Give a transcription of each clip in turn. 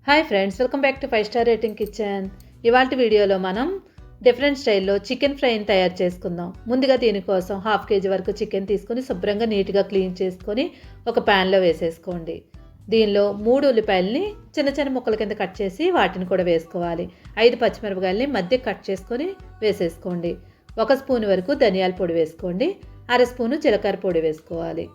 Hi friends, welcome back to 5 star rating kitchen. ఇవాళ వీడియోలో మనం డిఫరెంట్ స్టైల్లో చికెన్ ఫ్రైని తయారు చేసుకుందాం. ముందుగా దీనికోసం 1/2 kg వరకు చికెన్ తీసుకొని శుభ్రంగా నీట్గా క్లీన్ చేసుకొని ఒక ప్యాన్లో వేసేసుకోండి. దీనిలో 3 ఉల్లిపాయలని చిన్న చిన్న ముక్కల కింద కట్ చేసి వాటిని కూడా వేసుకోవాలి. 5 పచ్చిమిరపకాయలని మధ్య కట్ చేసుకొని వేసేసుకోండి. 1 స్పూన్ వరకు ధనియాల పొడి వేసుకోండి. 1/2 స్పూను జీలకర్ర పొడి వేసుకోవాలి.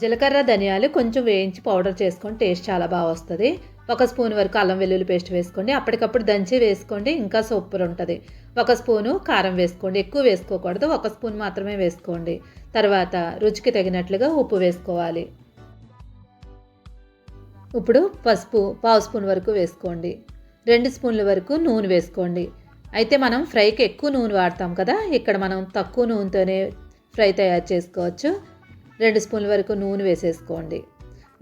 జీలకర్ర ధనియాలు కొంచెం వేయించి పౌడర్ చేసుకొని టేస్ట్ చాలా బాగా వస్తుంది. 1 స్పూన్ వరకు అల్లం వెల్లుల్లి పేస్ట్ వేసుకోండి. అప్పటికప్పుడు దంచి వేసుకోండి, ఇంకా సూపర్ ఉంటుంది. 1 స్పూను కారం వేసుకోండి, ఎక్కువ వేసుకోకూడదు, 1 స్పూన్ మాత్రమే వేసుకోండి. తర్వాత రుచికి తగినట్లుగా ఉప్పు వేసుకోవాలి. ఇప్పుడు పసుపు 1/2 స్పూన్ వరకు వేసుకోండి. 2 స్పూన్ల వరకు నూనె వేసుకోండి. అయితే మనం ఫ్రైకి ఎక్కువ నూనె వాడతాం కదా, ఇక్కడ మనం తక్కువ నూనెతోనే ఫ్రై తయారు చేసుకోవచ్చు. 2 స్పూన్ల వరకు నూనె వేసేసుకోండి.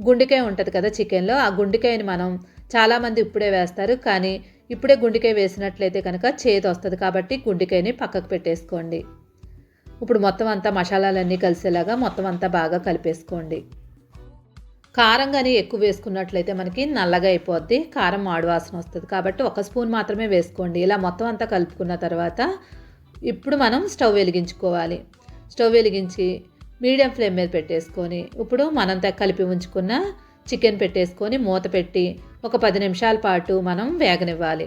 గుండెకాయ ఉంటుంది కదా చికెన్లో, ఆ గుండెకాయని మనం చాలామంది ఇప్పుడే వేస్తారు, కానీ ఇప్పుడే గుండెకాయ వేసినట్లయితే కనుక చేదు వస్తుంది, కాబట్టి గుండెకాయని పక్కకు పెట్టేసుకోండి. ఇప్పుడు మొత్తం అంతా మసాలాలన్నీ కలిసేలాగా మొత్తం అంతా బాగా కలిపేసుకోండి. కారం కానీ ఎక్కువ వేసుకున్నట్లయితే మనకి నల్లగా అయిపోద్ది, కారం మాడు వాసన వస్తుంది, కాబట్టి 1 స్పూన్ మాత్రమే వేసుకోండి. ఇలా మొత్తం అంతా కలుపుకున్న తర్వాత ఇప్పుడు మనం స్టవ్ వెలిగించుకోవాలి. స్టవ్ వెలిగించి మీడియం ఫ్లేమ్ మీద పెట్టేసుకొని ఇప్పుడు మనంతా కలిపి ఉంచుకున్న చికెన్ పెట్టేసుకొని మూత పెట్టి ఒక 10 నిమిషాల పాటు మనం వేగనివ్వాలి.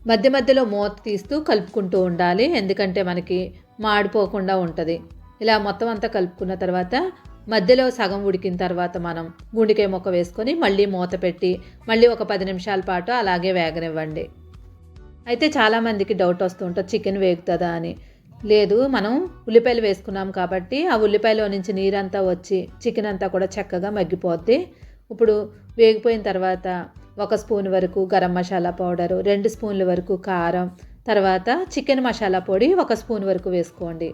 మధ్య మధ్యలో మూత తీస్తూ కలుపుకుంటూ ఉండాలి, ఎందుకంటే మనకి మాడిపోకుండా ఉంటుంది. ఇలా మొత్తం అంతా కలుపుకున్న తర్వాత మధ్యలో సగం ఉడికిన తర్వాత మనం గుండెకాయ ముక్క వేసుకొని మళ్ళీ మూత పెట్టి మళ్ళీ ఒక 10 నిమిషాల పాటు అలాగే వేగనివ్వండి. అయితే చాలామందికి డౌట్ వస్తూ ఉంటుంది చికెన్ వేగుతుందా అని. లేదు, మనం ఉల్లిపాయలు వేసుకున్నాం కాబట్టి ఆ ఉల్లిపాయలో నుంచి నీరంతా వచ్చి చికెన్ అంతా కూడా చక్కగా మగ్గిపోద్ది. ఇప్పుడు వేగిపోయిన తర్వాత 1 స్పూన్ వరకు గరం మసాలా పౌడరు, 2 స్పూన్ల వరకు కారం, తర్వాత చికెన్ మసాలా పొడి 1 స్పూన్ వరకు వేసుకోండి.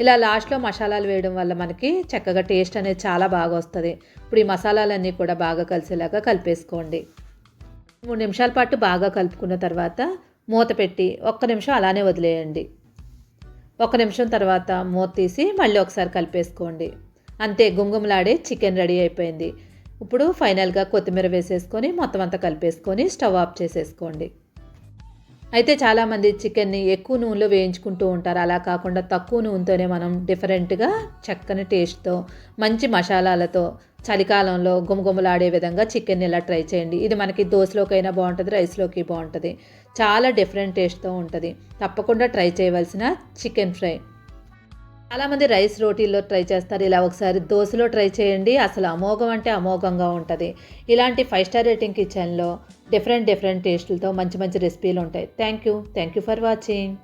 ఇలా లాస్ట్లో మసాలాలు వేయడం వల్ల మనకి చక్కగా టేస్ట్ అనేది చాలా బాగా వస్తుంది. ఇప్పుడు ఈ మసాలాలన్నీ కూడా బాగా కలిసేలాగా కలిపేసుకోండి. 3 నిమిషాల పాటు బాగా కలుపుకున్న తర్వాత మూత పెట్టి 1 నిమిషం అలానే వదిలేయండి. 1 నిమిషం తర్వాత మూత తీసి మళ్ళీ ఒకసారి కలిపేసుకోండి. అంతే, గుమగుమలాడే చికెన్ రెడీ అయిపోయింది. ఇప్పుడు ఫైనల్గా కొత్తిమీర వేసేసుకొని మొత్తం అంతా కలిపేసుకొని స్టవ్ ఆఫ్ చేసేసుకోండి. అయితే చాలామంది చికెన్ని ఎక్కువ నూనెలో వేయించుకుంటూ ఉంటారు. అలా కాకుండా తక్కువ నూనెతోనే మనం డిఫరెంట్గా చక్కని టేస్ట్తో మంచి మసాలాలతో చలికాలంలో గుమగుమలాడే విధంగా చికెన్ ఇలా ట్రై చేయండి. ఇది మనకి దోశలోకైనా బాగుంటుంది, రైస్లోకి బాగుంటుంది. చాలా డిఫరెంట్ టేస్ట్తో ఉంటుంది. తప్పకుండా ట్రై చేయవలసిన చికెన్ ఫ్రై. చాలామంది రైస్ రోటీల్లో ట్రై చేస్తారు, ఇలా ఒకసారి దోశలో ట్రై చేయండి. అసలు అమోఘం అంటే అమోఘంగా ఉంటుంది. ఇలాంటి 5 స్టార్ రేటింగ్ కిచెన్లో డిఫరెంట్ టేస్టులతో మంచి మంచి రెసిపీలు ఉంటాయి. Thank you for watching.